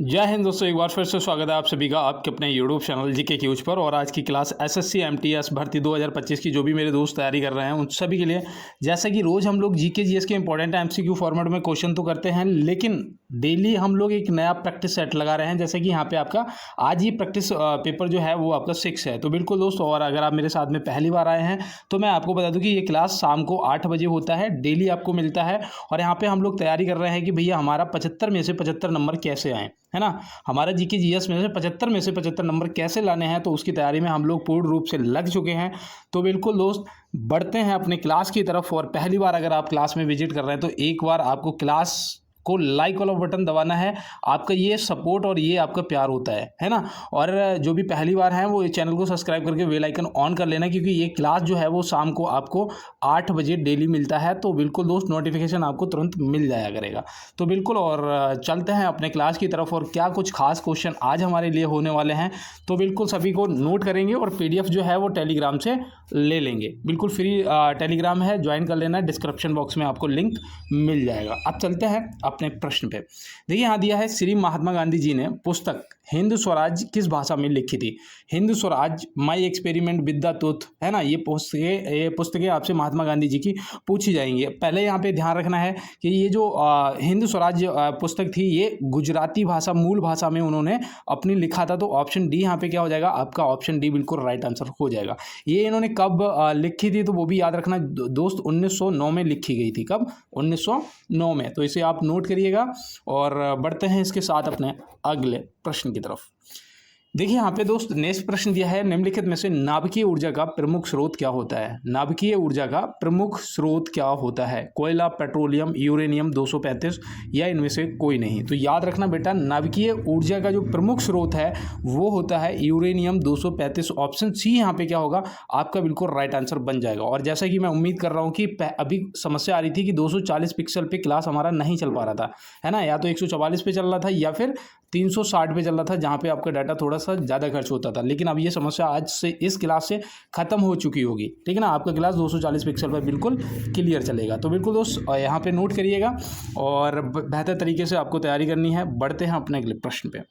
जय हिंद दोस्तों, एक बार फिर से स्वागत है आप सभी का आपके अपने यूट्यूब चैनल जीके क्यूज पर। और आज की क्लास एसएससी एमटीएस भर्ती 2025 की जो भी मेरे दोस्त तैयारी कर रहे हैं उन सभी के लिए, जैसा कि रोज़ हम लोग जीके जीएस के इंपॉर्टेंट एमसीक्यू फॉर्मेट में क्वेश्चन तो करते हैं, लेकिन डेली हम लोग एक नया प्रैक्टिस सेट लगा रहे हैं। जैसे कि यहाँ पे आपका आज ही प्रैक्टिस पेपर जो है वो आपका 6 है। तो बिल्कुल दोस्तों, और अगर आप मेरे साथ में पहली बार आए हैं तो मैं आपको बता दूँ कि ये क्लास शाम को 8 बजे होता है, डेली आपको मिलता है। और यहाँ पे हम लोग तैयारी कर रहे हैं कि भैया हमारा 75 में से 75 नंबर कैसे आए, है ना। हमारा जीके जीएस में से 75 में से 75 नंबर कैसे लाने हैं, तो उसकी तैयारी में हम लोग पूर्ण रूप से लग चुके हैं। तो बिल्कुल दोस्त, बढ़ते हैं अपने क्लास की तरफ। और पहली बार अगर आप क्लास में विजिट कर रहे हैं तो एक बार आपको क्लास को लाइक वाला बटन दबाना है। आपका ये सपोर्ट और ये आपका प्यार होता है ना। और जो भी पहली बार हैं वो इस चैनल को सब्सक्राइब करके बेल आइकन ऑन कर लेना, क्योंकि ये क्लास जो है वो शाम को आपको 8 बजे डेली मिलता है। तो बिल्कुल दोस्त, नोटिफिकेशन आपको तुरंत मिल जाया करेगा। तो बिल्कुल, और चलते हैं अपने क्लास की तरफ। और क्या कुछ खास क्वेश्चन आज हमारे लिए होने वाले हैं, तो बिल्कुल सभी को नोट करेंगे। और PDF जो है वो टेलीग्राम से ले लेंगे, बिल्कुल फ्री टेलीग्राम है, ज्वाइन कर लेना। डिस्क्रिप्शन बॉक्स में आपको लिंक मिल जाएगा। अब चलते हैं अपने प्रश्न पे। देखिए, यहाँ दिया है, श्री महात्मा गांधी जी ने पुस्तक हिंद स्वराज किस भाषा में लिखी थी। Hind Swaraj, my experiment with the truth, है ना। ये पुस्तकें आपसे महात्मा गांधी जी की पूछी जाएंगी। पहले यहाँ पे ध्यान रखना है कि ये जो हिंद स्वराज पुस्तक थी, ये गुजराती भाषा, मूल भाषा में उन्होंने अपनी लिखा था। तो ऑप्शन डी यहाँ पे क्या हो जाएगा, आपका ऑप्शन डी बिल्कुल राइट आंसर हो जाएगा। ये इन्होंने कब लिखी थी, तो वो भी याद रखना दोस्त, 1909 में लिखी गई थी। कब? 1909 में। तो इसे आप नोट करिएगा। और बढ़ते हैं इसके साथ अपने अगले प्रश्न की तरफ। देखिए, यहाँ पे दोस्त नेक्स्ट प्रश्न दिया है, निम्नलिखित में से नाभिकीय ऊर्जा का प्रमुख स्रोत क्या होता है। नाभिकीय ऊर्जा का प्रमुख स्रोत क्या होता है। कोयला, पेट्रोलियम, यूरेनियम 235 या इनमें से कोई नहीं। तो याद रखना बेटा, नाभिकीय ऊर्जा का जो प्रमुख स्रोत है वो होता है यूरेनियम 235। ऑप्शन सी यहाँ पे क्या होगा, आपका बिल्कुल राइट आंसर बन जाएगा। और जैसा कि मैं उम्मीद कर रहा हूँ कि अभी समस्या आ रही थी कि 240 पिक्सल पे क्लास हमारा नहीं चल पा रहा था, है ना। या तो 144 पे चल रहा था या फिर 360 पे चल रहा था, जहाँ पे आपका डाटा थोड़ा सा ज़्यादा खर्च होता था। लेकिन अब ये समस्या आज से इस क्लास से ख़त्म हो चुकी होगी, ठीक है ना। आपका क्लास 240 पिक्सल पर बिल्कुल क्लियर चलेगा। तो बिल्कुल दोस्त, यहाँ पे नोट करिएगा और बेहतर तरीके से आपको तैयारी करनी है। बढ़ते हैं अपने अगले प्रश्न पे।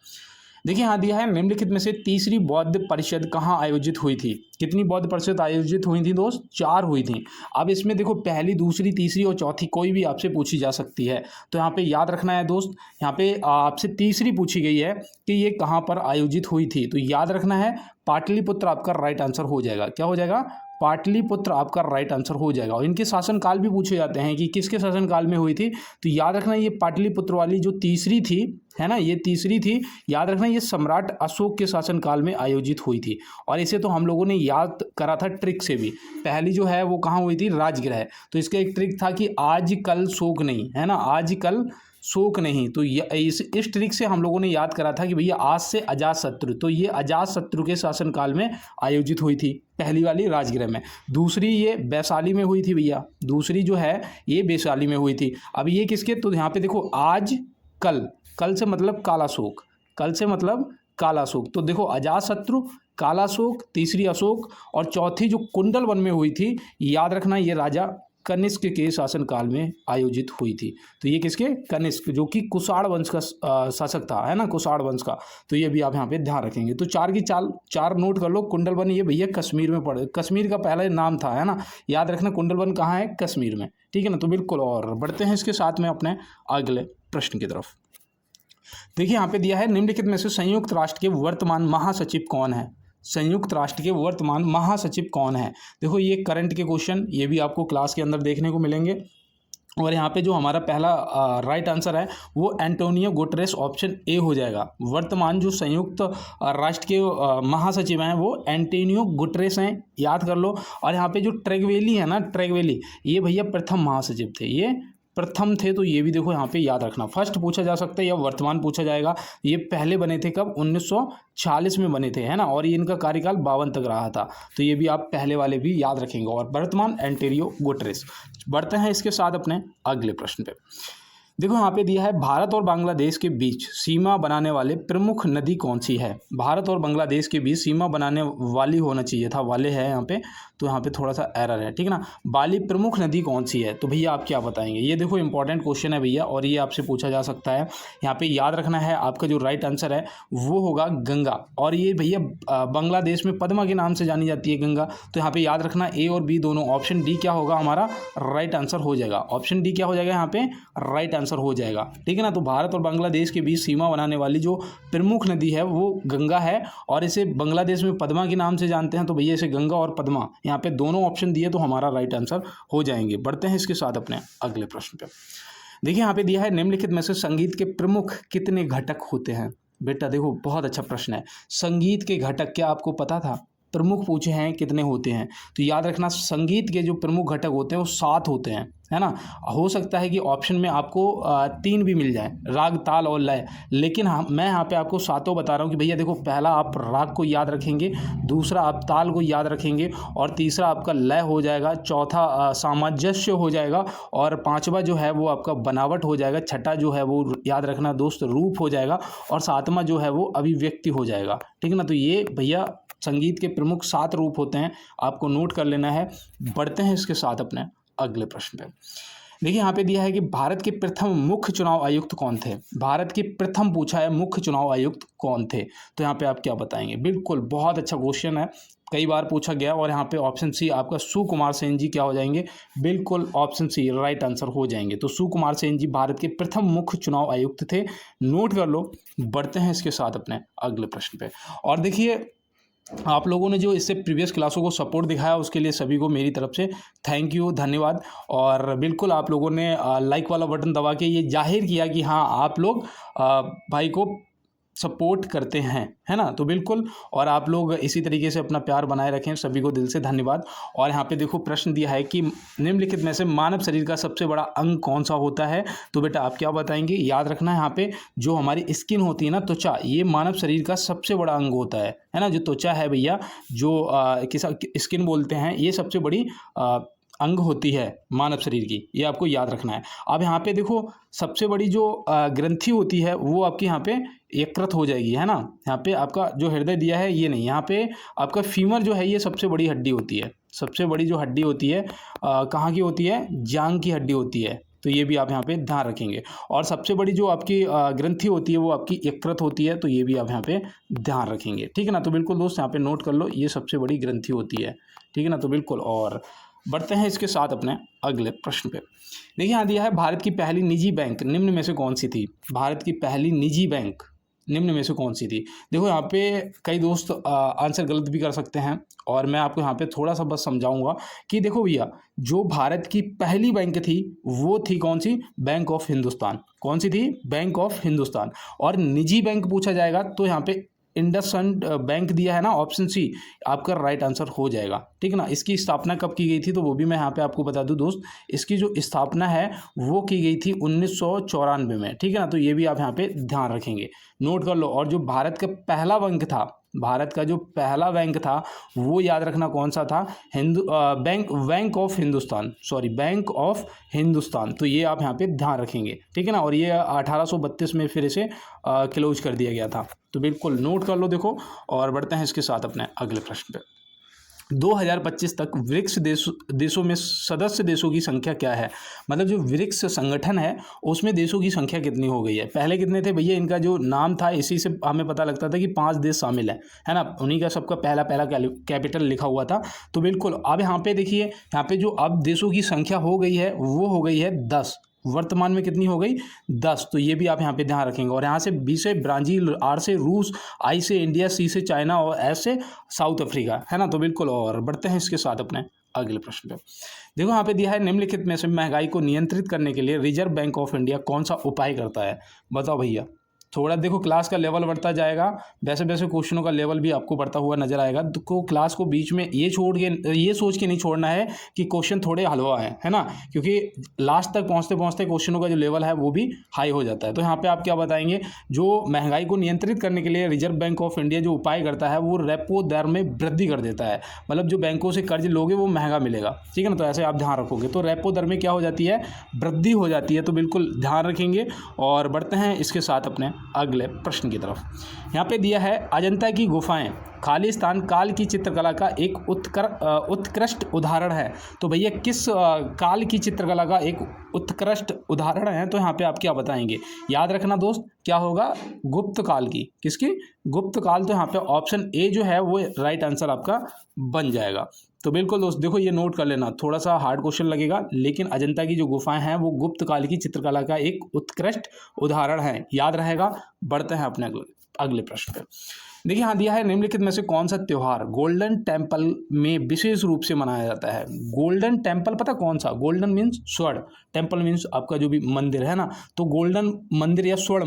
देखिए, यहाँ दिया है, निम्नलिखित में से तीसरी बौद्ध परिषद कहाँ आयोजित हुई थी। कितनी बौद्ध परिषद आयोजित हुई थी दोस्त? 4 हुई थी। अब इसमें देखो, पहली, दूसरी, तीसरी और चौथी कोई भी आपसे पूछी जा सकती है। तो यहाँ पे याद रखना है दोस्त, यहाँ पे आपसे तीसरी पूछी गई है कि ये कहाँ पर आयोजित हुई थी। तो याद रखना है, पाटलिपुत्र आपका राइट आंसर हो जाएगा। क्या हो जाएगा? पाटलिपुत्र आपका राइट आंसर हो जाएगा। और इनके शासनकाल भी पूछे जाते हैं कि किसके शासनकाल में हुई थी। तो याद रखना, ये पाटलिपुत्र वाली जो तीसरी थी, है ना, ये तीसरी थी। याद रखना, ये सम्राट अशोक के शासनकाल में आयोजित हुई थी। और इसे तो हम लोगों ने याद करा था ट्रिक से भी। पहली जो है वो कहाँ हुई थी? राजगृह। तो इसका एक ट्रिक था कि आज कल शोक नहीं, है ना, आज कल शोक नहीं। तो इस ट्रिक से हम लोगों ने याद करा था कि भैया आज से अजातशत्रु, तो ये अजातशत्रु के शासनकाल में आयोजित हुई थी, पहली वाली राजगृह में। दूसरी ये वैशाली में हुई थी भैया, दूसरी जो है ये वैशाली में हुई थी। अब ये किसके, तो यहाँ पे देखो, आज कल, कल से मतलब काला शोक, कल से मतलब काला शोक। तो देखो, अजातशत्रु, काला शोक, तीसरी अशोक, और चौथी जो कुंडल वन में हुई थी, याद रखना, ये राजा कनिष्क के शासनकाल में आयोजित हुई थी। तो ये किसके? कनिष्क, जो कि कुषाण वंश का शासक था, है ना, कुषाण वंश का। तो ये भी आप यहाँ पे ध्यान रखेंगे। तो 4 की 4 नोट कर लो। कुंडल वन ये भैया कश्मीर में पड़े, कश्मीर का पहला नाम था, है ना। याद रखना, कुंडल वन कहाँ है? कश्मीर में, ठीक है ना। तो बिल्कुल, और बढ़ते हैं इसके साथ में अपने अगले प्रश्न की तरफ। देखिए, यहाँ पे दिया है, निम्नलिखित में से संयुक्त राष्ट्र के वर्तमान महासचिव कौन है। संयुक्त राष्ट्र के वर्तमान महासचिव कौन है। देखो, ये करंट के क्वेश्चन, ये भी आपको क्लास के अंदर देखने को मिलेंगे। और यहाँ पे जो हमारा पहला राइट आंसर है वो एंटोनियो गुटेरेस, ऑप्शन ए हो जाएगा। वर्तमान जो संयुक्त राष्ट्र के महासचिव हैं वो एंटोनियो गुटेरेस हैं, याद कर लो। और यहाँ पे जो ट्रेगवेली है ना, ट्रेगवेली, ये भैया प्रथम महासचिव थे, ये प्रथम थे। तो ये भी देखो यहाँ पे याद रखना, फर्स्ट पूछा जा सकता है या वर्तमान पूछा जाएगा। ये पहले बने थे कब? 1946 में बने थे, है ना। और ये इनका कार्यकाल 52 तक रहा था। तो ये भी आप पहले वाले भी याद रखेंगे। और वर्तमान एंटोनियो गुटेरेस। बढ़ते हैं इसके साथ अपने अगले प्रश्न पे। देखो यहाँ पे दिया है भारत और बांग्लादेश के बीच सीमा बनाने वाले प्रमुख नदी कौन सी है। भारत और बांग्लादेश के बीच सीमा बनाने वाली होना चाहिए था, वाले है यहाँ पे, तो यहाँ पे थोड़ा सा एरर है, ठीक है ना। वाली प्रमुख नदी कौन सी है, तो भैया आप क्या बताएंगे। ये देखो इंपॉर्टेंट क्वेश्चन है भैया, और ये आपसे पूछा जा सकता है। यहाँ पे याद रखना है आपका जो राइट आंसर है वो होगा गंगा। और ये भैया बांग्लादेश में पद्मा के नाम से जानी जाती है गंगा। तो यहाँ पे याद रखना ए और बी दोनों, ऑप्शन डी क्या होगा हमारा राइट आंसर हो जाएगा। ऑप्शन डी क्या हो जाएगा यहाँ पे राइट आंसर हो जाएगा, ठीक है ना। तो भारत और बांग्लादेश के बीच सीमा बनाने वाली जो प्रमुख नदी है वो गंगा है, और इसे बांग्लादेश में पद्मा के नाम से जानते हैं। तो भैया इसे गंगा और पद्मा यहाँ पे दोनों ऑप्शन दिए तो हमारा राइट आंसर हो जाएंगे। बढ़ते हैं इसके साथ अपने अगले प्रश्न पे। देखिए यहाँ पे दिया है निम्नलिखित में से संगीत के प्रमुख कितने घटक होते हैं। बेटा देखो बहुत अच्छा प्रश्न है, संगीत के घटक क्या आपको पता था। प्रमुख पूछे हैं कितने होते हैं, तो याद रखना संगीत के जो प्रमुख घटक होते हैं वो 7 होते हैं, है ना। हो सकता है कि ऑप्शन में आपको 3 भी मिल जाए, राग ताल और लय, लेकिन मैं यहाँ पे आपको 7 बता रहा हूँ कि भैया देखो पहला आप राग को याद रखेंगे, दूसरा आप ताल को याद रखेंगे, और तीसरा आपका लय हो जाएगा, चौथा सामंजस्य हो जाएगा, और पांचवा जो है वो आपका बनावट हो जाएगा, छठा जो है वो याद रखना दोस्त रूप हो जाएगा, और सातवां जो है वो अभिव्यक्ति हो जाएगा, ठीक है ना। तो ये भैया संगीत के प्रमुख 7 रूप होते हैं, आपको नोट कर लेना है। बढ़ते हैं इसके साथ अपने अगले प्रश्न पे। देखिए यहाँ पे दिया है कि भारत के प्रथम मुख्य चुनाव आयुक्त कौन थे। भारत के प्रथम पूछा है मुख्य चुनाव आयुक्त कौन थे, तो यहाँ पे आप क्या बताएंगे। बिल्कुल बहुत अच्छा क्वेश्चन है, कई बार पूछा गया, और यहाँ पे ऑप्शन सी आपका सुकुमार सेन जी क्या हो जाएंगे, बिल्कुल ऑप्शन सी राइट आंसर हो जाएंगे। तो सुकुमार सेन जी भारत के प्रथम मुख्य चुनाव आयुक्त थे, नोट कर लो। बढ़ते हैं इसके साथ अपने अगले प्रश्न पे। और देखिए आप लोगों ने जो इससे प्रीवियस क्लासों को सपोर्ट दिखाया उसके लिए सभी को मेरी तरफ से थैंक यू, धन्यवाद। और बिल्कुल आप लोगों ने लाइक वाला बटन दबा के ये जाहिर किया कि हाँ आप लोग भाई को सपोर्ट करते हैं, है ना। तो बिल्कुल, और आप लोग इसी तरीके से अपना प्यार बनाए रखें, सभी को दिल से धन्यवाद। और यहाँ पे देखो प्रश्न दिया है कि निम्नलिखित में से मानव शरीर का सबसे बड़ा अंग कौन सा होता है, तो बेटा आप क्या बताएंगे। याद रखना है यहाँ पे जो हमारी स्किन होती है ना, त्वचा, ये मानव शरीर का सबसे बड़ा अंग होता है ना। जो त्वचा है भैया, जो स्किन बोलते हैं, ये सबसे बड़ी अंग होती है मानव शरीर की, ये आपको याद रखना है। अब यहाँ पे देखो सबसे बड़ी जो ग्रंथि होती है वो आपकी यहाँ पे यकृत हो जाएगी, है ना। यहाँ पे आपका जो हृदय दिया है ये नहीं, यहाँ पे आपका फीमर जो है ये सबसे बड़ी हड्डी होती है। सबसे बड़ी जो हड्डी होती है कहाँ की होती है, जांघ की हड्डी होती है, तो ये भी आप यहाँ पे ध्यान रखेंगे। और सबसे बड़ी जो आपकी ग्रंथि होती है वो आपकी यकृत होती है, तो ये भी आप यहाँ पे ध्यान रखेंगे, ठीक है ना। तो बिल्कुल दोस्त यहाँ पे नोट कर लो, ये सबसे बड़ी ग्रंथि होती है, ठीक है ना। तो बिल्कुल, और बढ़ते हैं इसके साथ अपने अगले प्रश्न पे। देखिए यहाँ दिया है भारत की पहली निजी बैंक निम्न में से कौन सी थी। भारत की पहली निजी बैंक निम्न में से कौन सी थी। देखो यहाँ पे कई दोस्त आंसर गलत भी कर सकते हैं, और मैं आपको यहाँ पे थोड़ा सा बस समझाऊंगा कि देखो भैया जो भारत की पहली बैंक थी वो थी कौन सी, बैंक ऑफ हिंदुस्तान। कौन सी थी, बैंक ऑफ हिंदुस्तान। और निजी बैंक पूछा जाएगा तो यहाँ पे इंडसइंड बैंक दिया है ना, ऑप्शन सी आपका राइट आंसर हो जाएगा, ठीक है ना। इसकी स्थापना कब की गई थी, तो वो भी मैं यहाँ पे आपको बता दूं दोस्त, इसकी जो स्थापना है वो की गई थी 1994 में, ठीक है ना। तो ये भी आप यहाँ पे ध्यान रखेंगे, नोट कर लो। और जो भारत का पहला बैंक था, भारत का जो पहला बैंक था वो याद रखना कौन सा था, bank of Hindustan, sorry bank of Hindustan. तो ये आप यहाँ पे ध्यान रखेंगे, ठीक है ना। और ये 1832 में फिर इसे क्लोज कर दिया गया था, तो बिल्कुल नोट कर लो। देखो, और बढ़ते हैं इसके साथ अपने अगले प्रश्न पे। 2025 तक ब्रिक्स देशों में सदस्य देशों की संख्या क्या है। मतलब जो ब्रिक्स संगठन है उसमें देशों की संख्या कितनी हो गई है। पहले कितने थे भैया, इनका जो नाम था इसी से हमें पता लगता था कि 5 देश शामिल है ना। उन्हीं का सबका पहला कैपिटल लिखा हुआ था। तो बिल्कुल अब यहाँ पे देखिए, यहाँ पे जो अब देशों की संख्या हो गई है वो हो गई है 10। वर्तमान में कितनी हो गई, 10। तो ये भी आप यहाँ पे ध्यान रखेंगे। और यहाँ से बी से ब्राज़ील, आर से रूस, आई से इंडिया, सी से चाइना और एस से साउथ अफ्रीका, है ना। तो बिल्कुल, और बढ़ते हैं इसके साथ अपने अगले प्रश्न पे। देखो यहाँ पे दिया है निम्नलिखित में से महंगाई को नियंत्रित करने के लिए रिजर्व बैंक ऑफ इंडिया कौन सा उपाय करता है। बताओ भैया, थोड़ा देखो क्लास का लेवल बढ़ता जाएगा, वैसे वैसे क्वेश्चनों का लेवल भी आपको बढ़ता हुआ नजर आएगा। तो क्लास को बीच में ये सोच के नहीं छोड़ना है कि क्वेश्चन थोड़े हलवा है ना, क्योंकि लास्ट तक पहुंचते पहुंचते क्वेश्चनों का जो लेवल है वो भी हाई हो जाता है। तो यहाँ पे आप क्या बताएंगे, जो महंगाई को नियंत्रित करने के लिए रिजर्व बैंक ऑफ इंडिया जो उपाय करता है वो रेपो दर में वृद्धि कर देता है, मतलब जो बैंकों से कर्ज लोगे वो महंगा मिलेगा, ठीक है ना। तो ऐसे आप ध्यान रखोगे, तो रेपो दर में क्या हो जाती है, वृद्धि हो जाती है। तो बिल्कुल ध्यान रखेंगे। और बढ़ते हैं इसके साथ अपने अगले प्रश्न की तरफ। यहाँ पे दिया है अजंता की गुफाएं खालिस्तान काल की चित्रकला का एक उत्कृष्ट उदाहरण है। तो भैया किस काल की चित्रकला का एक उत्कृष्ट उदाहरण है, तो यहाँ पे आप क्या बताएंगे। याद रखना दोस्त, क्या होगा, गुप्त काल की। किसकी, गुप्त काल। तो यहाँ पे ऑप्शन ए जो है वो राइट आंसर आपका बन जाएगा। तो बिल्कुल दोस्त देखो, ये नोट कर लेना, थोड़ा सा हार्ड क्वेश्चन लगेगा, लेकिन अजंता की जो गुफाएं हैं वो गुप्त काल की चित्रकला का एक उत्कृष्ट उदाहरण है, याद रहेगा। बढ़ते हैं अपने अगले प्रश्न पे। देखिए हाँ दिया है, निम्नलिखित में से कौन सा त्योहार गोल्डन टेम्पल में विशेष रूप से मनाया जाता है। गोल्डन टेम्पल पता कौन सा, गोल्डन मीन्स स्वर्ण, टेम्पल मीन्स आपका जो भी मंदिर है ना, तो गोल्डन मंदिर या स्वर्ण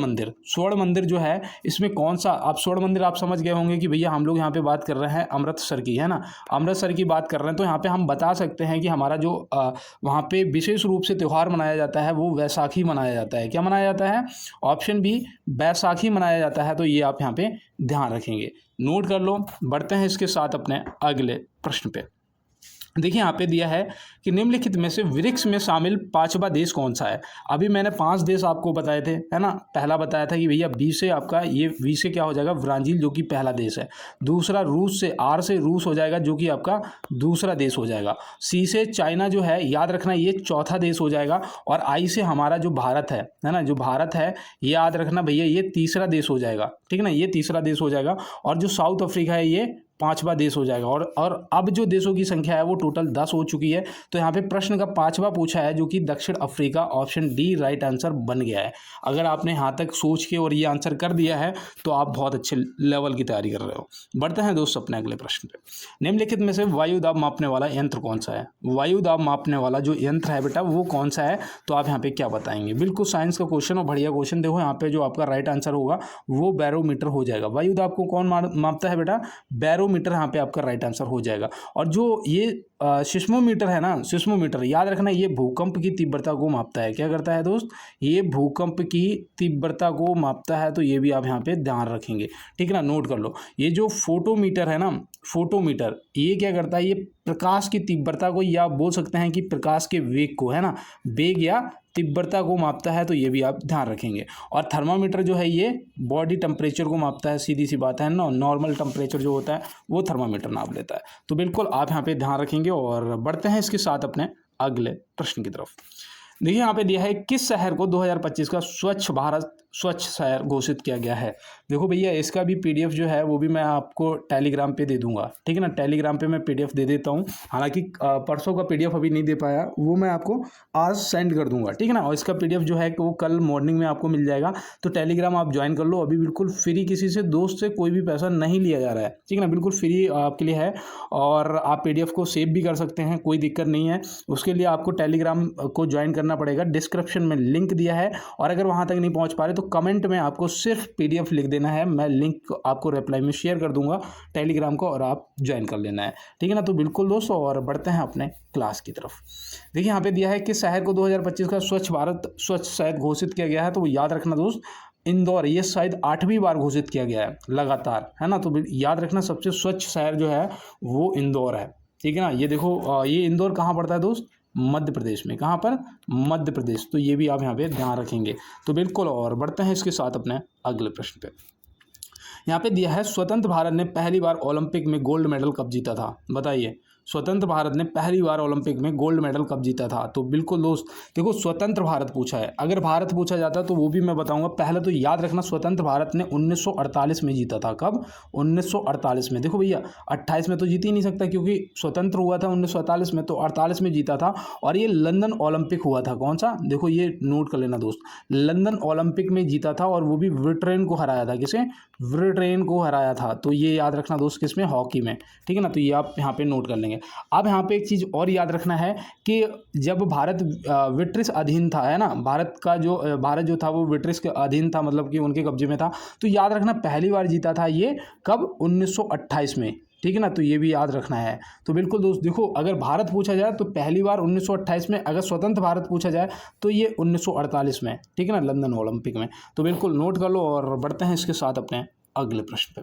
मंदिर जो है, इसमें कौन सा, आप स्वर्ण मंदिर आप समझ गए होंगे कि भैया हम लोग यहाँ पे बात कर रहे हैं अमृतसर की, है ना, अमृतसर की बात कर रहे हैं। तो यहाँ पे हम बता सकते हैं कि हमारा जो वहाँ पे विशेष रूप से त्यौहार मनाया जाता है वो वैसाखी मनाया जाता है। क्या मनाया जाता है, ऑप्शन बी बैसाखी मनाया जाता है। तो ये आप यहाँ पे ध्यान रखेंगे, नोट कर लो। बढ़ते हैं इसके साथ अपने अगले प्रश्न पे। देखिए यहाँ पे दिया है कि निम्नलिखित में से ब्रिक्स में शामिल पांचवा देश कौन सा है। अभी मैंने 5 देश आपको बताए थे, है ना। पहला बताया था कि भैया बी से आपका ये वी से क्या हो जाएगा, ब्राज़ील जो कि पहला देश है। दूसरा रूस से, आर से रूस हो जाएगा जो कि आपका दूसरा देश हो जाएगा। सी से चाइना जो है, याद रखना ये चौथा देश हो जाएगा। और आई से हमारा जो भारत है ना, जो भारत है ये याद रखना भैया ये तीसरा देश हो जाएगा, ठीक है ना, ये तीसरा देश हो जाएगा। और जो साउथ अफ्रीका है ये 5वां देश हो जाएगा। और अब जो देशों की संख्या है वो टोटल 10 हो चुकी है। तो यहाँ पे प्रश्न का 5वां पूछा है जो कि दक्षिण Africa, option D right answer बन गया है। अगर आपने यहाँ तक सोच के और ये आंसर कर दिया है तो आप बहुत अच्छे लेवल की तैयारी कर रहे हो। बढ़ते हैं दोस्त अपने अगले प्रश्न पे। निम्नलिखित में से वायु दाब मापने वाला यंत्र कौन सा है। वायु दाब मापने वाला जो यंत्र है बेटा वो कौन सा है, तो आप यहाँ पे क्या बताएंगे। बिल्कुल साइंस का क्वेश्चन और बढ़िया क्वेश्चन। देखो यहाँ पे जो आपका राइट आंसर होगा वो बैरोमीटर हो जाएगा। वायु दाब को कौन मापता है बेटा, बैरोमीटर यहाँ पे आपका राइट आंसर हो जाएगा। और जो ये सिस्मोमीटर है ना, सिस्मोमीटर याद रखना ये भूकंप की तीव्रता को मापता है। क्या करता है दोस्त, ये भूकंप की तीव्रता को मापता है। तो ये भी आप यहाँ पे ध्यान रखेंगे, ठीक है ना, नोट कर लो। ये जो फोटोमीटर है ना, फोटोमीटर ये क्या करता है, ये प्रकाश की तीव्रता को, या बोल सकते हैं कि प्रकाश के वेग को, है ना, वेग या तीव्रता को मापता है। तो ये भी आप ध्यान रखेंगे। और थर्मामीटर जो है ये बॉडी टेम्परेचर को मापता है, सीधी सी बात है ना, नॉर्मल टेम्परेचर जो होता है वो थर्मामीटर नाप लेता है। तो बिल्कुल आप यहाँ पे ध्यान रखेंगे। और बढ़ते हैं इसके साथ अपने अगले प्रश्न की तरफ। देखिए यहाँ पे दिया है किस शहर को 2025 का स्वच्छ भारत स्वच्छ शहर घोषित किया गया है। देखो भैया इसका भी पीडीएफ जो है वो भी मैं आपको टेलीग्राम पे दे दूंगा, ठीक है ना, टेलीग्राम पे मैं पीडीएफ दे देता हूँ। हालांकि परसों का पीडीएफ अभी नहीं दे पाया, वो मैं आपको आज सेंड कर दूंगा, ठीक है ना। और इसका पीडीएफ जो है वो कल मॉर्निंग में आपको मिल जाएगा। तो टेलीग्राम आप ज्वाइन कर लो, अभी बिल्कुल फ्री, किसी से दोस्त से कोई भी पैसा नहीं लिया जा रहा है, ठीक है ना, बिल्कुल फ्री आपके लिए है। और आप पीडीएफ को सेव भी कर सकते हैं, कोई दिक्कत नहीं है। उसके लिए आपको टेलीग्राम को ज्वाइन करना पड़ेगा, डिस्क्रिप्शन में लिंक दिया है। और अगर वहाँ तक नहीं पहुँच पा रहे तो कमेंट में आपको सिर्फ पीडीएफ लिख देना है, मैं लिंक आपको रिप्लाई में शेयर कर दूंगा टेलीग्राम को, और आप ज्वाइन कर लेना है, ठीक है ना। तो बिल्कुल दोस्तों, और बढ़ते हैं अपने क्लास की तरफ। देखिए यहाँ पे दिया है कि शहर को 2025 का स्वच्छ भारत स्वच्छ शहर घोषित किया गया है। तो याद रखना दोस्त, इंदौर, ये शायद 8वीं बार घोषित किया गया है लगातार, है ना। तो याद रखना सबसे स्वच्छ शहर जो है वो इंदौर है, ठीक है ना। ये देखो ये इंदौर कहाँ पड़ता है दोस्त, मध्य प्रदेश में। कहाँ पर, मध्य प्रदेश। तो ये भी आप यहाँ पे ध्यान रखेंगे। तो बिल्कुल, और बढ़ते हैं इसके साथ अपने अगले प्रश्न पे। यहाँ पे दिया है स्वतंत्र भारत ने पहली बार ओलंपिक में गोल्ड मेडल कब जीता था, बताइए। स्वतंत्र भारत ने पहली बार ओलंपिक में गोल्ड मेडल कब जीता था। तो बिल्कुल दोस्त देखो, स्वतंत्र भारत पूछा है, अगर भारत पूछा जाता तो वो भी मैं बताऊंगा। पहले तो याद रखना स्वतंत्र भारत ने 1948 में जीता था। कब, 1948 में। देखो भैया 28 में तो जीत ही नहीं सकता, क्योंकि स्वतंत्र हुआ था 1948 में, तो 48 में जीता था। और ये लंदन ओलंपिक हुआ था, कौन सा, देखो ये नोट कर लेना दोस्त, लंदन ओलंपिक में जीता था। और वो भी ब्रिटेन को हराया था, किसे, ब्रिटेन को हराया था। तो ये याद रखना दोस्त, किसमें, हॉकी में, ठीक है ना। तो ये आप यहाँ पे नोट कर लेंगे। जाएंगे। अब यहाँ पे एक चीज़ और याद रखना है कि जब भारत ब्रिटिश अधीन था, है ना, भारत जो था वो ब्रिटिश के अधीन था, मतलब कि उनके कब्जे में था। तो याद रखना पहली बार जीता था ये कब, 1928 में, ठीक है ना, तो ये भी याद रखना है। तो बिल्कुल दोस्त देखो, अगर भारत पूछा जाए तो पहली बार 1928 में, अगर स्वतंत्र भारत पूछा जाए तो ये 1948 में, ठीक है ना, लंदन ओलंपिक में। तो बिल्कुल नोट कर लो और बढ़ते हैं इसके साथ अपने अगले प्रश्न पे।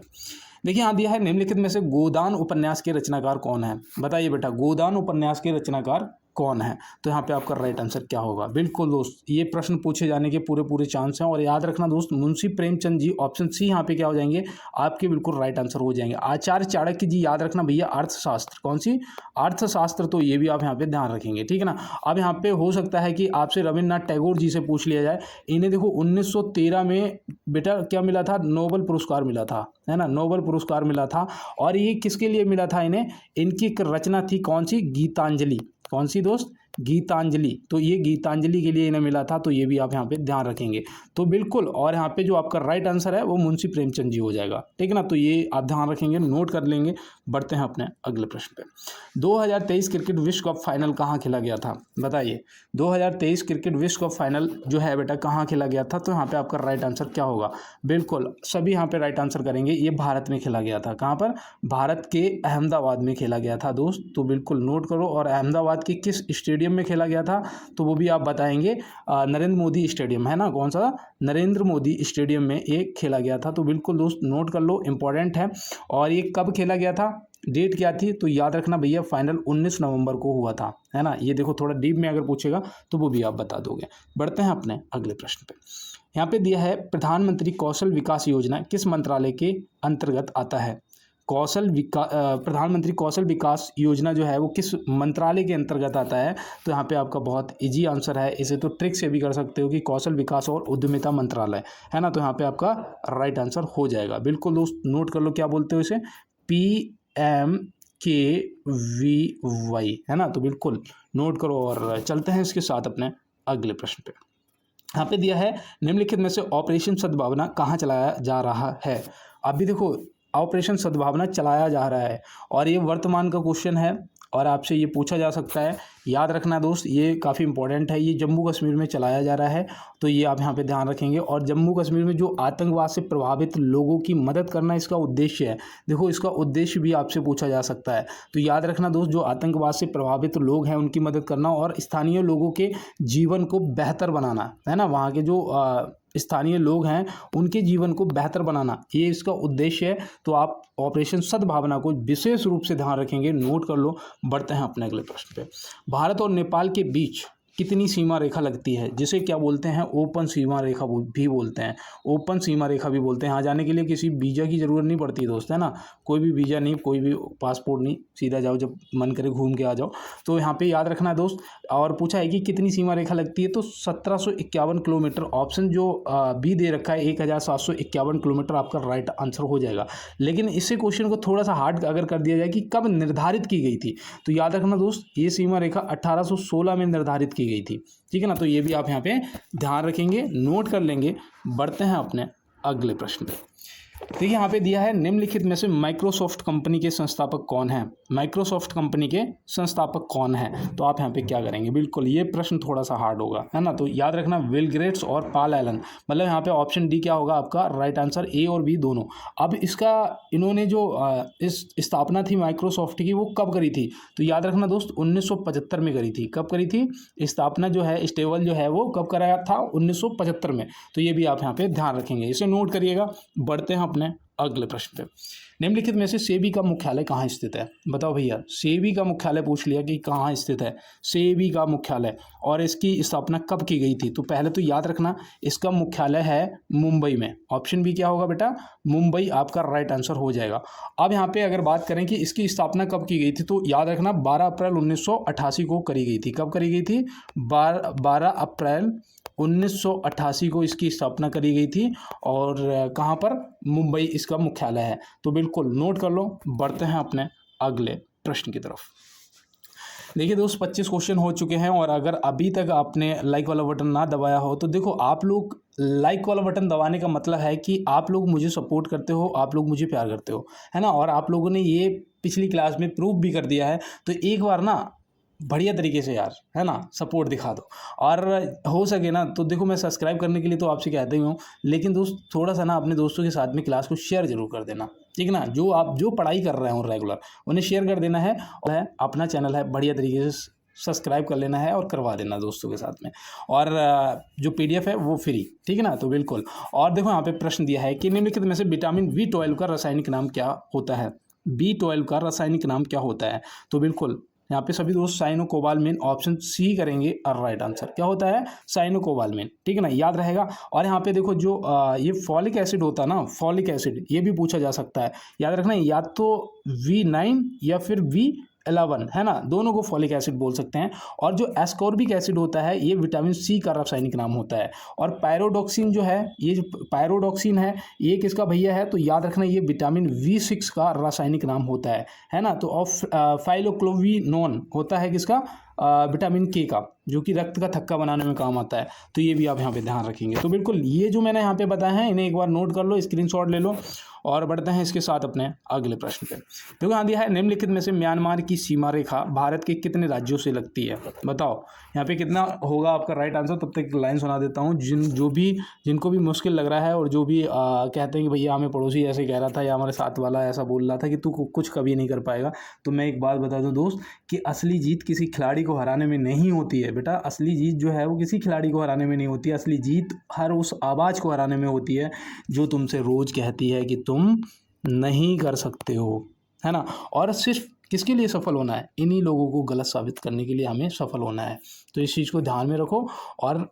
देखिए यहाँ दिया है, निम्नलिखित में से गोदान उपन्यास के रचनाकार कौन है? बताइए बेटा, गोदान उपन्यास के रचनाकार कौन है? तो यहाँ पे आपका राइट आंसर क्या होगा? बिल्कुल दोस्त, ये प्रश्न पूछे जाने के पूरे चांस हैं। और याद रखना दोस्त, मुंशी प्रेमचंद जी, ऑप्शन सी यहाँ पे क्या हो जाएंगे आपके, बिल्कुल राइट आंसर हो जाएंगे। आचार्य चाणक्य जी, याद रखना भैया, अर्थशास्त्र, कौन सी, अर्थशास्त्र, तो ये भी आप यहाँ पे ध्यान रखेंगे, ठीक है ना। अब यहाँ पे हो सकता है कि आपसे रविन्द्रनाथ टैगोर जी से पूछ लिया जाए। इन्हें देखो 1913 में बेटा क्या मिला था, नोबेल पुरस्कार मिला था, है ना, नोबेल पुरस्कार मिला था। और ये किसके लिए मिला था इन्हें? इनकी एक रचना थी कौन सी, गीतांजलि, कौन सी दोस्त, गीतांजलि। तो ये गीतांजलि के लिए इन्हें मिला था, तो ये भी आप यहाँ पे ध्यान रखेंगे। तो बिल्कुल, और यहाँ पे जो आपका राइट आंसर है वो मुंशी प्रेमचंद जी हो जाएगा, ठीक है ना। तो ये आप ध्यान रखेंगे, नोट कर लेंगे। बढ़ते हैं अपने अगले प्रश्न पे। 2023 क्रिकेट विश्व कप फाइनल कहाँ खेला गया था? बताइए, 2023 क्रिकेट विश्व कप फाइनल जो है बेटा कहाँ खेला गया था? तो यहाँ पे आपका राइट आंसर क्या होगा? बिल्कुल सभी यहाँ पे राइट आंसर करेंगे। ये भारत में खेला गया था। कहाँ पर? भारत के अहमदाबाद में खेला गया था दोस्त। तो बिल्कुल नोट करो। और अहमदाबाद के किस स्टेडियम में खेला गया था तो वो भी आप बताएंगे। नरेंद्र मोदी स्टेडियम, है ना, कौन सा, नरेंद्र मोदी स्टेडियम में एक खेला गया था। तो बिल्कुल दोस्त नोट कर लो, इंपॉर्टेंट है। और ये कब खेला गया था, डेट क्या थी? तो याद रखना भैया, फाइनल 19 नवंबर को हुआ था, है ना। ये देखो थोड़ा डीप में अगर पूछेगा तो वो भी आप बता दोगे। बढ़ते हैं अपने अगले प्रश्न पे। यहाँ पे दिया है, प्रधानमंत्री कौशल विकास योजना किस मंत्रालय के अंतर्गत आता है? प्रधानमंत्री कौशल विकास योजना जो है वो किस मंत्रालय के अंतर्गत आता है? तो यहाँ पे आपका बहुत इजी आंसर है। इसे तो ट्रिक से भी कर सकते हो कि कौशल विकास और उद्यमिता मंत्रालय, है ना। तो यहाँ पे आपका राइट आंसर हो जाएगा। बिल्कुल दोस्त नोट कर लो, क्या बोलते हो इसे, PMKVY, है ना। तो बिल्कुल नोट करो और चलते हैं इसके साथ अपने अगले प्रश्न पे। यहाँ पे दिया है, निम्नलिखित में से ऑपरेशन सद्भावना कहाँ चलाया जा रहा है? अभी देखो, ऑपरेशन सद्भावना चलाया जा रहा है और ये वर्तमान का क्वेश्चन है और आपसे ये पूछा जा सकता है। याद रखना दोस्त, ये काफ़ी इंपॉर्टेंट है। ये जम्मू कश्मीर में चलाया जा रहा है, तो ये आप यहाँ पे ध्यान रखेंगे। और जम्मू कश्मीर में जो आतंकवाद से प्रभावित लोगों की मदद करना इसका उद्देश्य है। देखो, इसका उद्देश्य भी आपसे पूछा जा सकता है। तो याद रखना दोस्त, जो आतंकवाद से प्रभावित लोग हैं उनकी मदद करना और स्थानीय लोगों के जीवन को बेहतर बनाना, है ना। वहाँ के जो स्थानीय लोग हैं उनके जीवन को बेहतर बनाना, ये इसका उद्देश्य है। तो आप ऑपरेशन सद्भावना को विशेष रूप से ध्यान रखेंगे, नोट कर लो। बढ़ते हैं अपने अगले प्रश्न पे। भारत और नेपाल के बीच कितनी सीमा रेखा लगती है, जिसे क्या बोलते हैं, ओपन सीमा रेखा भी बोलते हैं, ओपन सीमा रेखा भी बोलते हैं। यहाँ जाने के लिए किसी वीज़ा की ज़रूरत नहीं पड़ती दोस्त, है ना। कोई भी वीज़ा नहीं, कोई भी पासपोर्ट नहीं, सीधा जाओ, जब मन करे घूम के आ जाओ। तो यहाँ पे याद रखना है दोस्त। और पूछा है कि कितनी सीमा रेखा लगती है, तो 1751 किलोमीटर। ऑप्शन जो बी दे रखा है 1751 किलोमीटर आपका राइट आंसर हो जाएगा। लेकिन इसे क्वेश्चन को थोड़ा सा हार्ड अगर कर दिया जाए कि कब निर्धारित की गई थी, तो याद रखना दोस्त, ये सीमा रेखा 1816 में निर्धारित की गई थी, ठीक है ना। तो ये भी आप यहाँ पे ध्यान रखेंगे, नोट कर लेंगे। बढ़ते हैं अपने अगले प्रश्न पे। देखिए यहाँ पे दिया है, निम्नलिखित में से माइक्रोसॉफ्ट कंपनी के संस्थापक कौन है? माइक्रोसॉफ्ट कंपनी के संस्थापक कौन है? तो आप यहाँ पे क्या करेंगे? बिल्कुल ये प्रश्न थोड़ा सा हार्ड होगा, है ना। तो याद रखना, बिल गेट्स और पॉल एलन, मतलब यहाँ पे ऑप्शन डी क्या होगा आपका राइट आंसर, ए और बी दोनों। अब इसका इन्होंने जो इस स्थापना थी माइक्रोसॉफ्ट की, वो कब करी थी? तो याद रखना दोस्त, 1975 में करी थी। कब करी थी स्थापना जो है, स्टेबल जो है वो कब कराया था? 1975 में। तो ये भी आप यहाँ पे ध्यान रखेंगे, इसे नोट करिएगा। बढ़ते हैं अपने अगले प्रश्न पे। निम्नलिखित में से सेबी का मुख्यालय कहाँ स्थित है? बताओ भैया, सेबी का मुख्यालय पूछ लिया कि कहाँ स्थित है सेबी का मुख्यालय, और इसकी स्थापना कब की गई थी? तो पहले तो याद रखना, इसका मुख्यालय है मुंबई में। ऑप्शन बी क्या होगा बेटा? मुंबई आपका राइट आंसर हो जाएगा। अब यहाँ पे अगर बात करें कि इसकी स्थापना कब की गई थी, तो याद रखना 12 अप्रैल 1988 को करी गई थी। कब करी गई थी? 12 अप्रैल 1988 को इसकी स्थापना करी गई थी। और कहाँ पर? मुंबई इसका मुख्यालय है। तो बिल्कुल नोट कर लो। बढ़ते हैं अपने अगले प्रश्न की तरफ। देखिए दोस्त 25 क्वेश्चन हो चुके हैं और अगर अभी तक आपने लाइक वाला बटन ना दबाया हो तो देखो, आप लोग लाइक वाला बटन दबाने का मतलब है कि आप लोग मुझे सपोर्ट करते हो, आप लोग मुझे प्यार करते हो, है ना। और आप लोगों ने ये पिछली क्लास में प्रूव भी कर दिया है। तो एक बार ना बढ़िया तरीके से यार, है ना, सपोर्ट दिखा दो। और हो सके ना तो देखो, मैं सब्सक्राइब करने के लिए तो आपसे कहता ही हूँ, लेकिन दोस्त थोड़ा सा ना अपने दोस्तों के साथ में क्लास को शेयर जरूर कर देना, ठीक है ना। जो आप जो पढ़ाई कर रहे हो रेगुलर, उन्हें शेयर कर देना है। और अपना चैनल है, बढ़िया तरीके से सब्सक्राइब कर लेना है और करवा देना दोस्तों के साथ में। और जो PDF है वो फ्री, ठीक है ना, तो बिल्कुल। और देखो यहाँ पे प्रश्न दिया है कि निम्नलिखित में से विटामिन B12 का रासायनिक नाम क्या होता है। B12 का रासायनिक नाम क्या होता है, तो बिल्कुल यहाँ पे सभी दोस्त साइनोकोबालमिन, ऑप्शन सी करेंगे और राइट आंसर क्या होता है, साइनोकोबालमिन, ठीक है ना, याद रहेगा। और यहाँ पे देखो जो ये फॉलिक एसिड होता है ना, फॉलिक एसिड, ये भी पूछा जा सकता है, याद रखना, या तो V9 या फिर V11, है ना, दोनों को फॉलिक एसिड बोल सकते हैं। और जो एस्कॉर्बिक एसिड होता है ये विटामिन C का रासायनिक नाम होता है। और पायरोडॉक्सिन जो है, ये जो पायरोडॉक्सिन है ये किसका भैया है, तो याद रखना ये विटामिन V6 का रासायनिक नाम होता है ना। तो और फाइलोक्लोविनोन होता है किसका, विटामिन K का, जो कि रक्त का थक्का बनाने में काम आता है। तो ये भी आप यहाँ पे ध्यान रखेंगे। तो बिल्कुल ये जो मैंने यहाँ पे बताया है इन्हें एक बार नोट कर लो, स्क्रीनशॉट ले लो और बढ़ते हैं इसके साथ अपने अगले प्रश्न पे। देखो यहाँ दिया है, निम्नलिखित में से म्यांमार की सीमा रेखा भारत के कितने राज्यों से लगती है, बताओ यहाँ पे कितना होगा आपका राइट आंसर। तब तक लाइन सुना देता हूँ, जिनको भी मुश्किल लग रहा है और जो भी कहते हैं कि भैया हमें पड़ोसी ऐसे कह रहा था या हमारे साथ वाला ऐसा बोल रहा था कि तू कुछ कभी नहीं कर पाएगा, तो मैं एक बात बता दूं दोस्त कि असली जीत किसी खिलाड़ी को हराने में नहीं होती है बेटा। असली जीत जो है वो किसी खिलाड़ी को हराने में नहीं होती है। असली जीत हर उस आवाज़ को हराने में होती है जो तुमसे रोज़ कहती है कि तुम नहीं कर सकते हो, है ना। और सिर्फ किसके लिए सफल होना है, इन्हीं लोगों को गलत साबित करने के लिए हमें सफल होना है। तो इस चीज़ को ध्यान में रखो और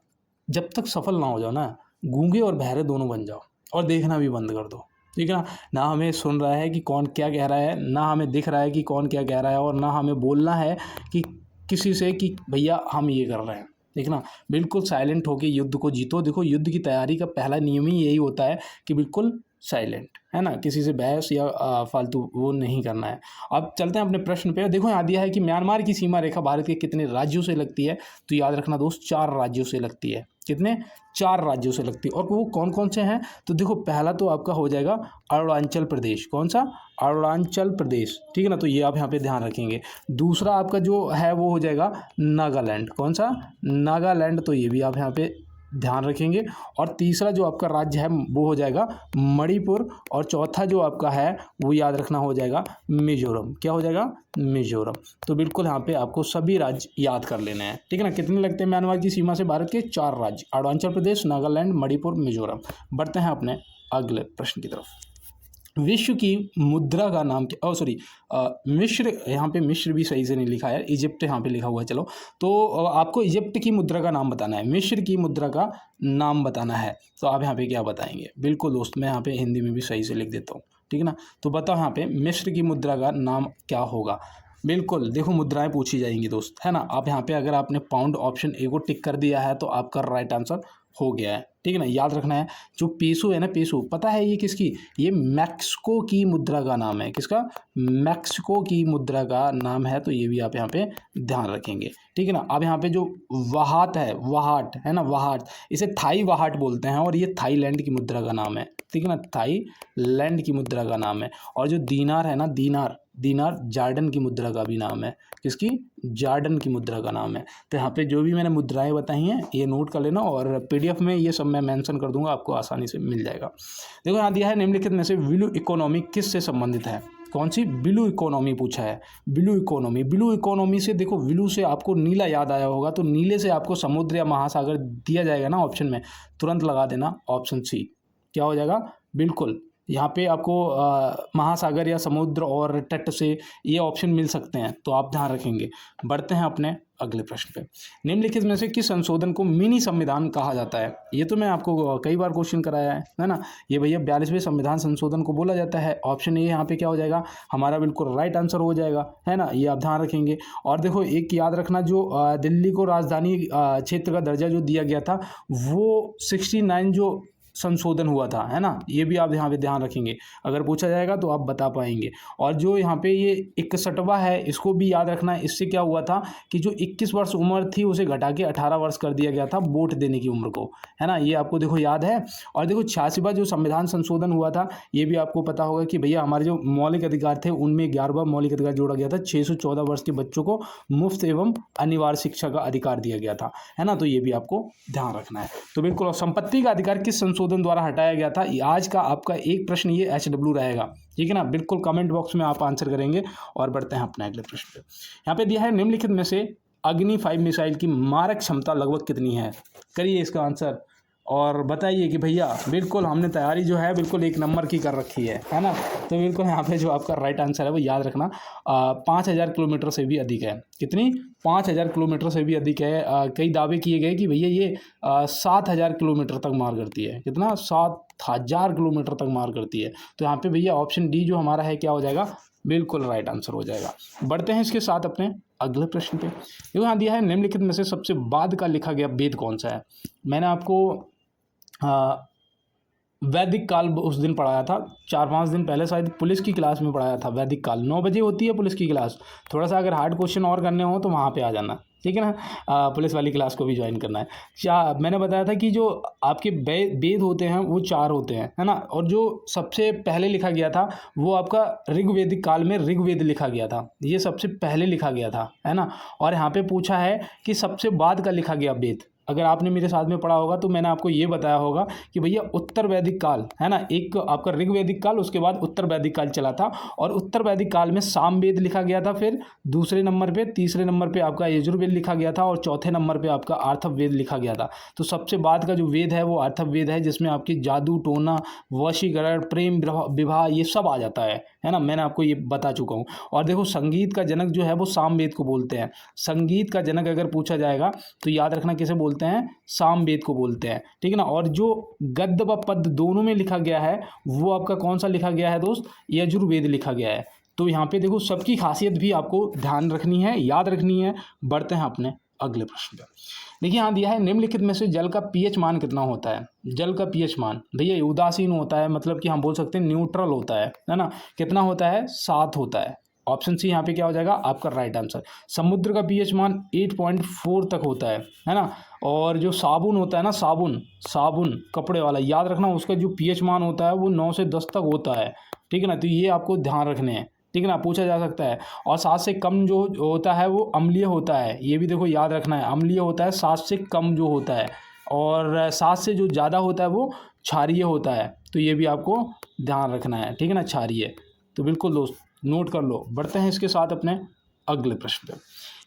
जब तक सफल ना हो जाओ ना, गूंगे और बहरे दोनों बन जाओ और देखना भी बंद कर दो, ठीक है ना। ना हमें सुन रहा है कि कौन क्या कह रहा है, ना हमें दिख रहा है कि कौन क्या कह रहा है, और ना हमें बोलना है कि किसी से कि भैया हम ये कर रहे हैं, ठीक ना। बिल्कुल साइलेंट होकर युद्ध को जीतो। देखो युद्ध की तैयारी का पहला नियम ही यही होता है कि बिल्कुल साइलेंट, है ना, किसी से बहस या फालतू वो नहीं करना है। अब चलते हैं अपने प्रश्न पे। देखो यहाँ दिया है कि म्यांमार की सीमा रेखा भारत के कितने राज्यों से लगती है, तो याद रखना दोस्त 4 राज्यों से लगती है। कितने, 4 राज्यों से लगती है। और वो कौन कौन से हैं, तो देखो पहला तो आपका हो जाएगा अरुणाचल प्रदेश, कौन सा, अरुणाचल प्रदेश, ठीक है ना, तो ये आप यहाँ पे ध्यान रखेंगे। दूसरा आपका जो है वो हो जाएगा नागालैंड, कौन सा, नागालैंड, तो ये भी आप यहाँ पे ध्यान रखेंगे। और तीसरा जो आपका राज्य है वो हो जाएगा मणिपुर। और चौथा जो आपका है वो याद रखना हो जाएगा मिजोरम, क्या हो जाएगा, मिजोरम। तो बिल्कुल यहाँ पे आपको सभी राज्य याद कर लेने हैं, ठीक है ना। कितने लगते हैं म्यांमार की सीमा से भारत के, 4 राज्य, अरुणाचल प्रदेश, नागालैंड, मणिपुर, मिजोरम। बढ़ते हैं अपने अगले प्रश्न की तरफ। विश्व की मुद्रा का नाम क्या, सॉरी मिस्र, यहाँ पे मिस्र भी सही से नहीं लिखा है, इजिप्ट यहाँ पे लिखा हुआ है। चलो तो आपको इजिप्ट की मुद्रा का नाम बताना है, मिस्र की मुद्रा का नाम बताना है। तो आप यहाँ पे क्या बताएंगे, बिल्कुल दोस्त मैं यहाँ पे हिंदी में भी सही से लिख देता हूँ, ठीक है ना। तो बताओ यहाँ पे मिस्र की मुद्रा का नाम क्या होगा। बिल्कुल देखो मुद्राएं पूछी जाएंगी दोस्त, है ना। आप यहाँ पे अगर आपने पाउंड ऑप्शन ए को टिक कर दिया है तो आपका राइट आंसर हो गया है, ठीक है ना। याद रखना है जो पेसो है ना, पेसो पता है ये किसकी, ये मैक्सिको की मुद्रा का नाम है, किसका, मैक्सिको की मुद्रा का नाम है। तो ये भी आप यहाँ पे ध्यान रखेंगे, ठीक है ना। अब यहाँ पे जो वहाट है ना, वहाट, इसे थाई वहाट बोलते हैं और ये थाईलैंड की मुद्रा का नाम है, ठीक है ना, थाईलैंड की मुद्रा का नाम है। और जो दीनार है ना, दीनार जॉर्डन की मुद्रा का भी नाम है, किसकी, जॉर्डन की मुद्रा का नाम है। तो यहाँ पे जो भी मैंने मुद्राएं बताई हैं ये नोट कर लेना और PDF में ये सब मैं मेंशन कर दूंगा, आपको आसानी से मिल जाएगा। देखो यहाँ दिया है निम्नलिखित में से ब्लू इकोनॉमी किस से संबंधित है, कौन सी, ब्लू इकोनॉमी पूछा है। ब्लू इकोनॉमी से देखो, ब्लू से आपको नीला याद आया होगा, तो नीले से आपको समुद्र या महासागर दिया जाएगा ना ऑप्शन में, तुरंत लगा देना ऑप्शन सी, क्या हो जाएगा, बिल्कुल यहाँ पे आपको महासागर या समुद्र और तट से ये ऑप्शन मिल सकते हैं, तो आप ध्यान रखेंगे। बढ़ते हैं अपने अगले प्रश्न पे। निम्नलिखित में से किस संशोधन को मिनी संविधान कहा जाता है, ये तो मैं आपको कई बार क्वेश्चन कराया है ना। ये भैया 42वें संविधान संशोधन को बोला जाता है। ऑप्शन ए यहाँ पे क्या हो जाएगा, हमारा बिल्कुल राइट आंसर हो जाएगा, है ना, ये आप ध्यान रखेंगे। और देखो एक याद रखना, जो दिल्ली को राजधानी क्षेत्र का दर्जा जो दिया गया था वो 69 जो संशोधन हुआ था, है ना, ये भी आप यहाँ पे ध्यान रखेंगे, अगर पूछा जाएगा तो आप बता पाएंगे। और जो यहाँ पे ये 61वां है, इसको भी याद रखना है। इससे क्या हुआ था कि जो 21 वर्ष उम्र थी उसे घटा के 18 वर्ष कर दिया गया था वोट देने की उम्र को, है ना, ये आपको देखो याद है। और देखो 86वां जो संविधान संशोधन हुआ था, ये भी आपको पता होगा कि भैया हमारे जो मौलिक अधिकार थे उनमें 11वां मौलिक अधिकार जोड़ा गया था, 614 वर्ष के बच्चों को मुफ्त एवं अनिवार्य शिक्षा का अधिकार दिया गया था, है ना, तो ये भी आपको ध्यान रखना है। तो बिल्कुल, और संपत्ति का अधिकार किस संशोधन द्वारा हटाया गया था, आज का आपका एक प्रश्न ये HW रहेगा, ठीक है ना, बिल्कुल कमेंट बॉक्स में आप आंसर करेंगे। और बढ़ते हैं अपने अगले प्रश्न पे। यहाँ पे दिया है निम्नलिखित में से अग्नि 5 मिसाइल की मारक क्षमता लगभग कितनी है, करिए इसका आंसर और बताइए कि भैया बिल्कुल हमने तैयारी जो है बिल्कुल 1 नंबर की कर रखी है ना। तो बिल्कुल यहाँ पे जो आपका राइट आंसर है वो याद रखना, 5000 किलोमीटर से भी अधिक है। कितनी? 5000 किलोमीटर से भी अधिक है। कई दावे किए गए कि भैया ये 7000 किलोमीटर तक मार करती है। कितना? 7000 किलोमीटर तक मार करती है। तो यहाँ पे भैया ऑप्शन डी जो हमारा है क्या हो जाएगा, बिल्कुल राइट आंसर हो जाएगा। बढ़ते हैं इसके साथ अपने अगले प्रश्न पे। यहाँ दिया है निम्नलिखित में से सबसे बाद का लिखा गया वेद कौन सा है। मैंने आपको वैदिक काल उस दिन पढ़ाया था, 4-5 दिन पहले शायद पुलिस की क्लास में पढ़ाया था। वैदिक काल 9 बजे होती है पुलिस की क्लास। थोड़ा सा अगर हार्ड क्वेश्चन और करने हो तो वहाँ पे आ जाना, ठीक है ना, पुलिस वाली क्लास को भी ज्वाइन करना है। मैंने बताया था कि जो आपके वेद होते हैं वो 4 होते हैं, है ना, और जो सबसे पहले लिखा गया था वो आपका ऋग्वेदिक काल में ऋग्वेद लिखा गया था, ये सबसे पहले लिखा गया था, है ना। और यहाँ पे पूछा है कि सबसे बाद का लिखा गया वेद, अगर आपने मेरे साथ में पढ़ा होगा तो मैंने आपको ये बताया होगा कि भैया उत्तर वैदिक काल, है ना, एक आपका ऋग्वेदिक काल, उसके बाद उत्तर वैदिक काल चला था। और उत्तर वैदिक काल में सामवेद लिखा गया था, फिर दूसरे नंबर पे, तीसरे नंबर पे आपका यजुर्वेद लिखा गया था, और चौथे नंबर पे आपका अथर्ववेद लिखा गया था। तो सबसे बाद का जो वेद है वो अथर्ववेद है, जिसमें आपकी जादू टोना, वशीकरण, प्रेम विवाह ये सब आ जाता है ना, मैंने आपको ये बता चुका हूँ। और देखो संगीत का जनक जो है वो सामवेद को बोलते हैं। संगीत का जनक अगर पूछा जाएगा तो याद रखना किसे बोलते हैं, सामवेद को बोलते हैं, ठीक है ना। और जो गद्य व पद्य दोनों में लिखा गया है वो आपका कौन सा लिखा गया है दोस्त, यजुर्वेद लिखा गया है। तो यहाँ पे देखो सबकी खासियत भी आपको ध्यान रखनी है, याद रखनी है। बढ़ते हैं अपने अगले प्रश्न पर। देखिए यहाँ दिया है निम्नलिखित में से जल का पीएच मान कितना होता है। जल का पीएच मान भैया उदासीन होता है, मतलब कि हम बोल सकते हैं न्यूट्रल होता है ना। कितना होता है? 7 होता है। ऑप्शन सी यहाँ पे क्या हो जाएगा आपका राइट आंसर। समुद्र का पीएच मान 8.4 तक होता है ना। और जो साबुन होता है ना, साबुन कपड़े वाला, याद रखना उसका जो पीएच मान होता है वो 9 से 10 तक होता है, ठीक है ना। तो ये आपको ध्यान रखने हैं, ठीक है ना, पूछा जा सकता है। और 7 से कम जो होता है वो अम्लीय होता है, ये भी देखो याद रखना है, अम्लीय होता है 7 से कम जो होता है। और 7 से जो ज़्यादा होता है वो क्षारीय होता है, तो ये भी आपको ध्यान रखना है, ठीक है ना, क्षारीय। तो बिल्कुल दोस्त नोट कर लो। बढ़ते हैं इसके साथ अपने अगले प्रश्न पर।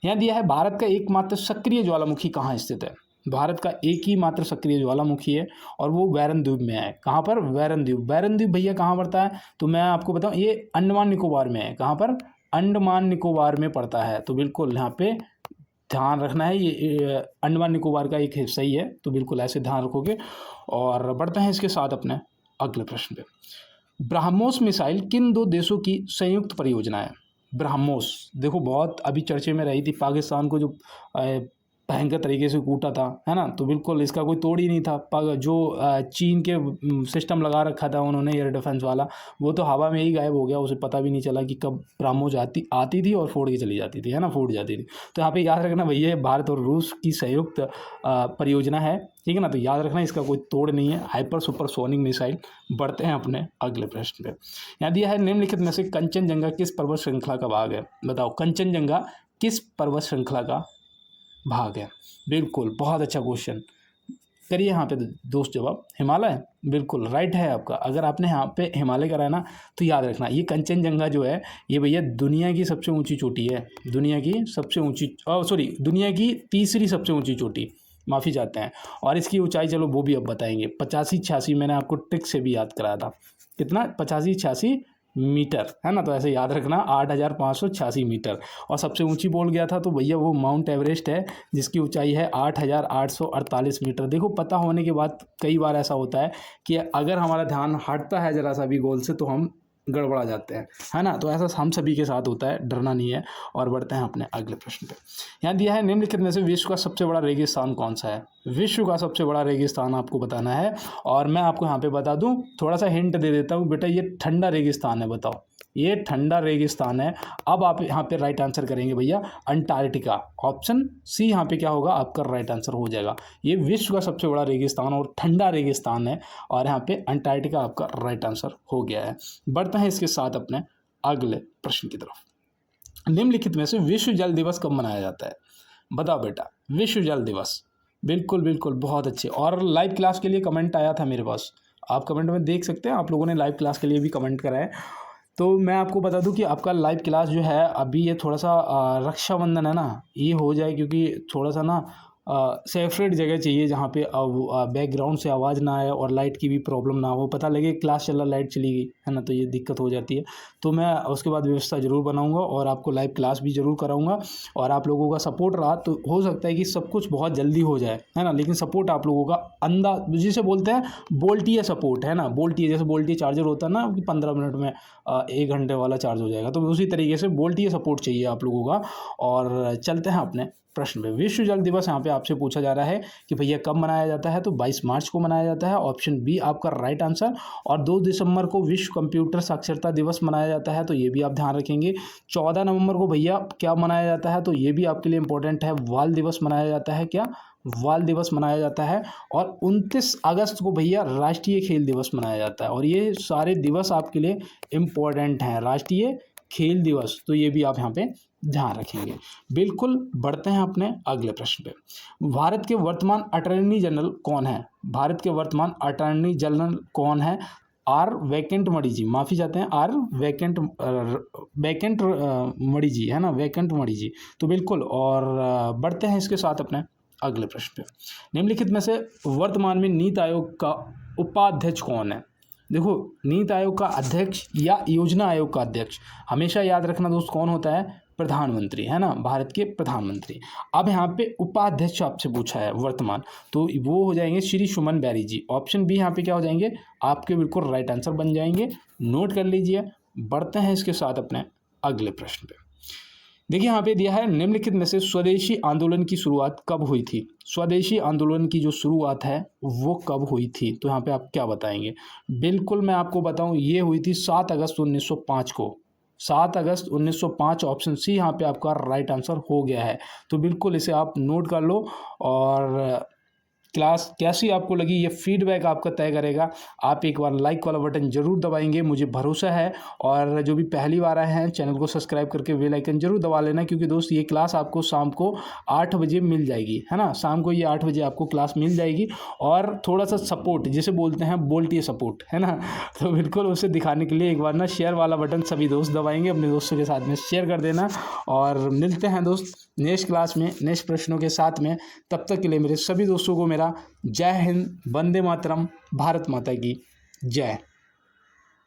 यहाँ दिया है भारत का एकमात्र सक्रिय ज्वालामुखी कहाँ स्थित है। भारत का एक ही मात्र सक्रिय ज्वालामुखी है और वो वैरन द्वीप में है। कहाँ पर? वैरन द्वीप। वैरन द्वीप भैया कहाँ पड़ता है? तो मैं आपको बताऊँ, ये अंडमान निकोबार में है। कहाँ पर? अंडमान निकोबार में पड़ता है। तो बिल्कुल यहाँ पे ध्यान रखना है, ये अंडमान निकोबार का एक हिस्सा ही है, तो बिल्कुल ऐसे ध्यान रखोगे। और बढ़ते हैं इसके साथ अपने अगले प्रश्न पे। ब्रह्मोस मिसाइल किन 2 देशों की संयुक्त परियोजना है? ब्रह्मोस देखो बहुत अभी चर्चे में रही थी, पाकिस्तान को जो भयंकर तरीके से कूटा था, है ना। तो बिल्कुल इसका कोई तोड़ ही नहीं था। जो चीन के सिस्टम लगा रखा था उन्होंने एयर डिफेंस वाला, वो तो हवा में ही गायब हो गया, उसे पता भी नहीं चला कि कब ब्रह्मोस आती थी और फोड़ के चली जाती थी, है ना, फूट जाती थी। तो यहाँ पे याद रखना भैया भारत और रूस की संयुक्त परियोजना है, ठीक है ना। तो याद रखना इसका कोई तोड़ नहीं है, हाइपर सुपरसोनिक मिसाइल। बढ़ते हैं अपने अगले प्रश्न पे। यहाँ दिया है निम्नलिखित में से कंचनजंगा किस पर्वत श्रृंखला का भाग है। बताओ कंचनजंगा किस पर्वत श्रृंखला का भाग है? बिल्कुल बहुत अच्छा क्वेश्चन। करिए यहाँ पे दोस्त जवाब। हिमालय बिल्कुल राइट है आपका। अगर आपने यहाँ पे हिमालय करा है ना तो याद रखना ये कंचनजंगा जो है ये भैया दुनिया की सबसे ऊंची चोटी है। दुनिया की सबसे ऊंची दुनिया की तीसरी सबसे ऊंची चोटी, माफ़ी चाहते हैं। और इसकी ऊंचाई चलो वो भी अब बताएंगे, 85-86 मैंने आपको ट्रिक से भी याद कराया था। कितना? 85-86 मीटर, है ना। तो ऐसे याद रखना 8586 मीटर। और सबसे ऊंची बोल गया था तो भैया वो माउंट एवरेस्ट है, जिसकी ऊंचाई है 8848 मीटर। देखो पता होने के बाद कई बार ऐसा होता है कि अगर हमारा ध्यान हटता है ज़रा सा भी गोल से तो हम गड़बड़ा जाते हैं, है ना। तो ऐसा हम सभी के साथ होता है, डरना नहीं है। और बढ़ते हैं अपने अगले प्रश्न पे। यहाँ दिया है निम्नलिखित में से विश्व का सबसे बड़ा रेगिस्तान कौन सा है। विश्व का सबसे बड़ा रेगिस्तान आपको बताना है। और मैं आपको यहाँ पे बता दूँ, थोड़ा सा हिंट दे देता हूँ बेटा, ये ठंडा रेगिस्तान है। बताओ, ये ठंडा रेगिस्तान है। अब आप यहाँ पे राइट आंसर करेंगे भैया अंटार्कटिका। ऑप्शन सी यहाँ पे क्या होगा आपका राइट आंसर हो जाएगा। ये विश्व का सबसे बड़ा रेगिस्तान और ठंडा रेगिस्तान है, और यहाँ पे अंटार्कटिका आपका राइट आंसर हो गया है। बढ़ते हैं इसके साथ अपने अगले प्रश्न की तरफ। निम्नलिखित में से विश्व जल दिवस कब मनाया जाता है। बताओ बेटा, विश्व जल दिवस। बिल्कुल बिल्कुल, बहुत अच्छे। और लाइव क्लास के लिए कमेंट आया था मेरे पास, आप कमेंट में देख सकते हैं, आप लोगों ने लाइव क्लास के लिए भी कमेंट करा है। तो मैं आपको बता दूं कि आपका लाइव क्लास जो है अभी ये थोड़ा सा रक्षाबंधन है ना, ये हो जाए, क्योंकि थोड़ा सा ना सेपरेट जगह चाहिए जहाँ पे बैकग्राउंड से आवाज़ ना आए और लाइट की भी प्रॉब्लम ना हो। पता लगे क्लास चल रहा लाइट चली गई है ना, तो ये दिक्कत हो जाती है। तो मैं उसके बाद व्यवस्था ज़रूर बनाऊंगा और आपको लाइव क्लास भी ज़रूर कराऊंगा। और आप लोगों का सपोर्ट रहा तो हो सकता है कि सब कुछ बहुत जल्दी हो जाए, है ना। लेकिन सपोर्ट आप लोगों का अंदाज, जिसे बोलते हैं बोल्टिया सपोर्ट, है ना। बोल्टिया, जैसे बोल्टिया चार्जर होता है ना कि 15 मिनट में 1 घंटे वाला चार्ज हो जाएगा, तो उसी तरीके से बोल्टिया सपोर्ट चाहिए आप लोगों का। और चलते हैं अपने प्रश्न पे। विश्व जल दिवस यहाँ पे आपसे पूछा जा रहा है कि भैया कब मनाया जाता है, तो 22 मार्च को मनाया जाता है। ऑप्शन बी आपका राइट आंसर। और 2 दिसंबर को विश्व कंप्यूटर साक्षरता दिवस मनाया जाता है, तो ये भी आप ध्यान रखेंगे। 14 नवंबर को भैया क्या मनाया जाता है, तो ये भी आपके लिए इंपॉर्टेंट है, बाल दिवस मनाया जाता है। क्या बाल दिवस मनाया जाता है। और 29 अगस्त को भैया राष्ट्रीय खेल दिवस मनाया जाता है। और ये सारे दिवस आपके लिए इम्पोर्टेंट हैं, राष्ट्रीय खेल दिवस, तो ये भी आप यहाँ पे ध्यान रखेंगे। बिल्कुल, बढ़ते हैं अपने अगले प्रश्न पे। भारत के वर्तमान अटॉर्नी जनरल कौन है। भारत के वर्तमान अटॉर्नी जनरल कौन है। आर वैकेंट मणि जी, माफ़ी चाहते हैं, आर वैकेंट मणि जी, है ना, वैकेंट मणि जी। तो बिल्कुल, और बढ़ते हैं इसके साथ अपने अगले प्रश्न पे। निम्नलिखित में से वर्तमान में नीति आयोग का उपाध्यक्ष कौन है। देखो, नीति आयोग का अध्यक्ष या योजना आयोग का अध्यक्ष, हमेशा याद रखना दोस्त, कौन होता है, प्रधानमंत्री, है ना, भारत के प्रधानमंत्री। अब यहाँ पे उपाध्यक्ष आपसे पूछा है वर्तमान, तो वो हो जाएंगे श्री सुमन बैरी जी। ऑप्शन बी यहाँ पे क्या हो जाएंगे आपके, बिल्कुल राइट आंसर बन जाएंगे, नोट कर लीजिए। बढ़ते हैं इसके साथ अपने अगले प्रश्न पे। देखिए यहाँ पे दिया है निम्नलिखित में से स्वदेशी आंदोलन की शुरुआत कब हुई थी। स्वदेशी आंदोलन की जो शुरुआत है वो कब हुई थी, तो यहाँ पे आप क्या बताएंगे। बिल्कुल, मैं आपको बताऊं, ये हुई थी 7 अगस्त 1905 को। 7 अगस्त 1905, ऑप्शन सी यहाँ पे आपका राइट आंसर हो गया है। तो बिल्कुल इसे आप नोट कर लो। और क्लास कैसी आपको लगी ये फीडबैक आपका तय करेगा। आप एक बार लाइक वाला बटन जरूर दबाएंगे, मुझे भरोसा है। और जो भी पहली बार आए हैं, चैनल को सब्सक्राइब करके बेल आइकन जरूर दबा लेना, क्योंकि दोस्त ये क्लास आपको शाम को 8 बजे मिल जाएगी, है ना। शाम को ये 8 बजे आपको क्लास मिल जाएगी। और थोड़ा सा सपोर्ट, जिसे बोलते हैं बोल्टिए सपोर्ट, है ना, तो बिल्कुल उसे दिखाने के लिए एक बार ना शेयर वाला बटन सभी दोस्त दबाएंगे, अपने दोस्तों के साथ में शेयर कर देना। और मिलते हैं दोस्त नेक्स्ट क्लास में नेक्स्ट प्रश्नों के साथ में। तब तक के लिए मेरे सभी दोस्तों को मेरा जय हिंद, वंदे मातरम, भारत माता की जय।